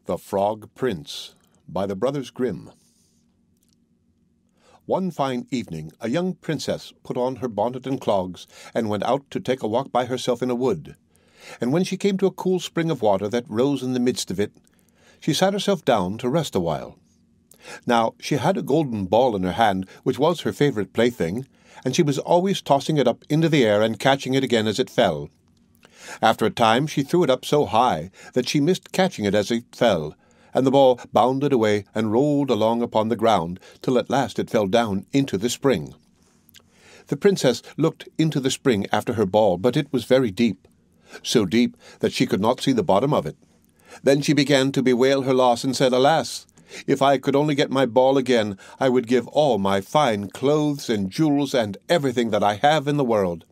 The Frog Prince by the Brothers Grimm. One fine evening a young princess put on her bonnet and clogs and went out to take a walk by herself in a wood. And when she came to a cool spring of water that rose in the midst of it, she sat herself down to rest a while. Now she had a golden ball in her hand, which was her favourite plaything, and she was always tossing it up into the air and catching it again as it fell. After a time she threw it up so high that she missed catching it as it fell, and the ball bounded away and rolled along upon the ground, till at last it fell down into the spring. The princess looked into the spring after her ball, but it was very deep, so deep that she could not see the bottom of it. Then she began to bewail her loss, and said, "Alas! If I could only get my ball again, I would give all my fine clothes and jewels and everything that I have in the world."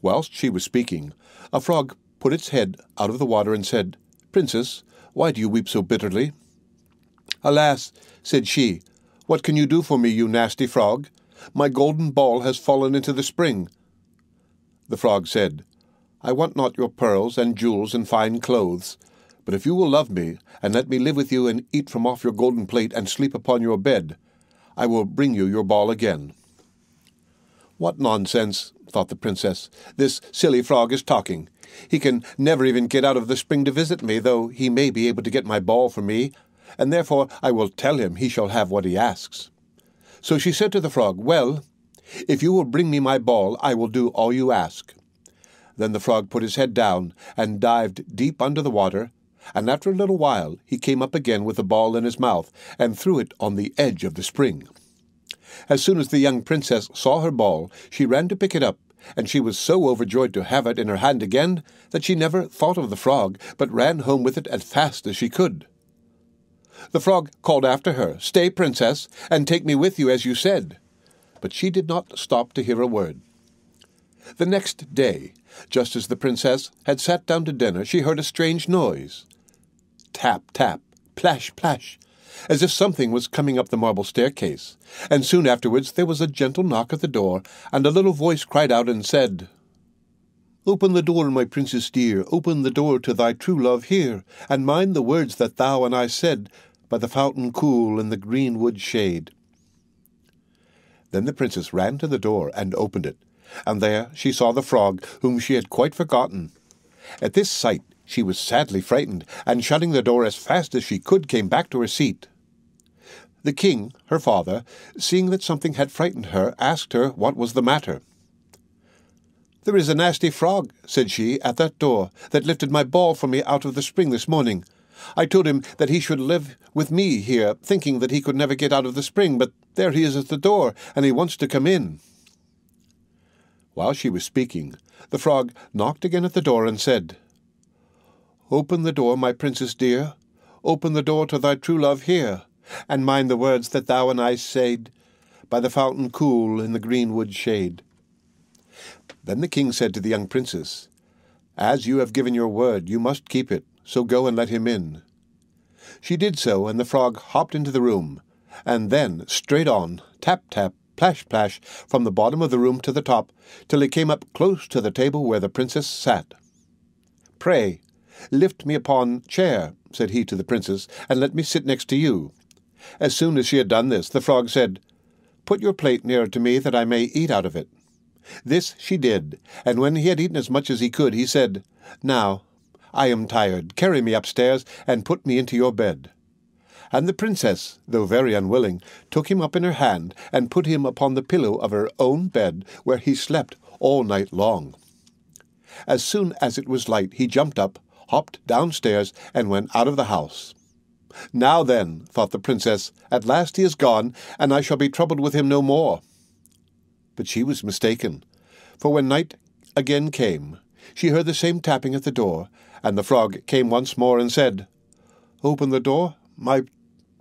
Whilst she was speaking, a frog put its head out of the water and said, "Princess, why do you weep so bitterly?" "Alas," said she, "what can you do for me, you nasty frog? My golden ball has fallen into the spring." The frog said, "I want not your pearls and jewels and fine clothes, but if you will love me, and let me live with you and eat from off your golden plate and sleep upon your bed, I will bring you your ball again." "What nonsense," thought the princess. "This silly frog is talking. He can never even get out of the spring to visit me, though he may be able to get my ball for me, and therefore I will tell him he shall have what he asks." So she said to the frog, "Well, if you will bring me my ball, I will do all you ask." Then the frog put his head down and dived deep under the water, and after a little while he came up again with the ball in his mouth and threw it on the edge of the spring. As soon as the young princess saw her ball, she ran to pick it up, and she was so overjoyed to have it in her hand again that she never thought of the frog, but ran home with it as fast as she could. The frog called after her, "Stay, princess, and take me with you as you said." But she did not stop to hear a word. The next day, just as the princess had sat down to dinner, she heard a strange noise. Tap, tap, plash, plash, as if something was coming up the marble staircase, and soon afterwards there was a gentle knock at the door, and a little voice cried out and said, "Open the door, my princess dear, open the door to thy true love here, and mind the words that thou and I said, by the fountain cool in the greenwood shade." Then the princess ran to the door and opened it, and there she saw the frog, whom she had quite forgotten. At this sight she was sadly frightened, and shutting the door as fast as she could, came back to her seat. The king, her father, seeing that something had frightened her, asked her what was the matter. "There is a nasty frog," said she, "at that door, that lifted my ball for me out of the spring this morning. I told him that he should live with me here, thinking that he could never get out of the spring, but there he is at the door, and he wants to come in." While she was speaking, the frog knocked again at the door and said, "Open the door, my princess dear, open the door to thy true love here, and mind the words that thou and I said, by the fountain cool in the greenwood shade." Then the king said to the young princess, "As you have given your word, you must keep it, so go and let him in." She did so, and the frog hopped into the room, and then straight on, tap, tap, plash, plash, from the bottom of the room to the top, till he came up close to the table where the princess sat. "Pray, lift me upon chair," said he to the princess, "and let me sit next to you." As soon as she had done this, the frog said, "Put your plate nearer to me, that I may eat out of it." This she did, and when he had eaten as much as he could, he said, "Now, I am tired. Carry me upstairs, and put me into your bed." And the princess, though very unwilling, took him up in her hand, and put him upon the pillow of her own bed, where he slept all night long. As soon as it was light, he jumped up, hopped downstairs, and went out of the house. "Now then," thought the princess, "at last he is gone, and I shall be troubled with him no more." But she was mistaken, for when night again came, she heard the same tapping at the door, and the frog came once more and said, "Open the door, my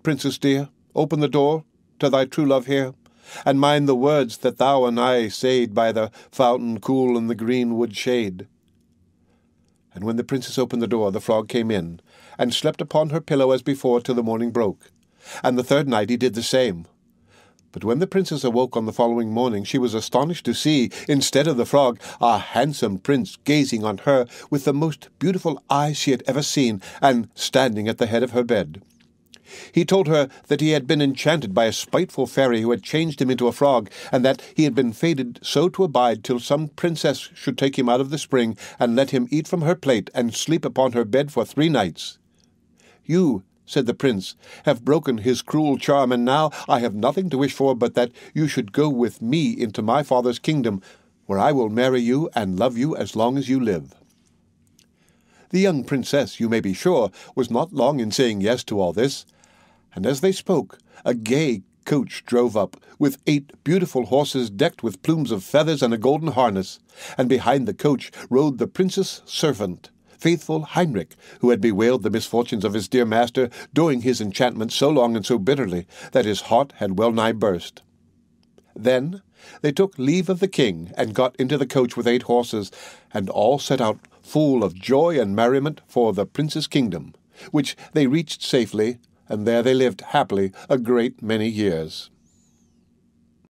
princess dear, open the door to thy true love here, and mind the words that thou and I said, by the fountain cool in the greenwood shade." And when the princess opened the door, the frog came in, and slept upon her pillow as before till the morning broke, and the third night he did the same. But when the princess awoke on the following morning, she was astonished to see, instead of the frog, a handsome prince gazing on her with the most beautiful eyes she had ever seen, and standing at the head of her bed. He told her that he had been enchanted by a spiteful fairy who had changed him into a frog, and that he had been fated so to abide till some princess should take him out of the spring, and let him eat from her plate, and sleep upon her bed for 3 nights. "You," said the prince, "have broken his cruel charm, and now I have nothing to wish for but that you should go with me into my father's kingdom, where I will marry you and love you as long as you live." The young princess, you may be sure, was not long in saying yes to all this, and as they spoke, a gay coach drove up, with 8 beautiful horses decked with plumes of feathers and a golden harness, and behind the coach rode the prince's servant, faithful Heinrich, who had bewailed the misfortunes of his dear master doing his enchantment so long and so bitterly that his heart had well nigh burst. Then they took leave of the king, and got into the coach with 8 horses, and all set out full of joy and merriment for the prince's kingdom, which they reached safely, and there they lived happily a great many years.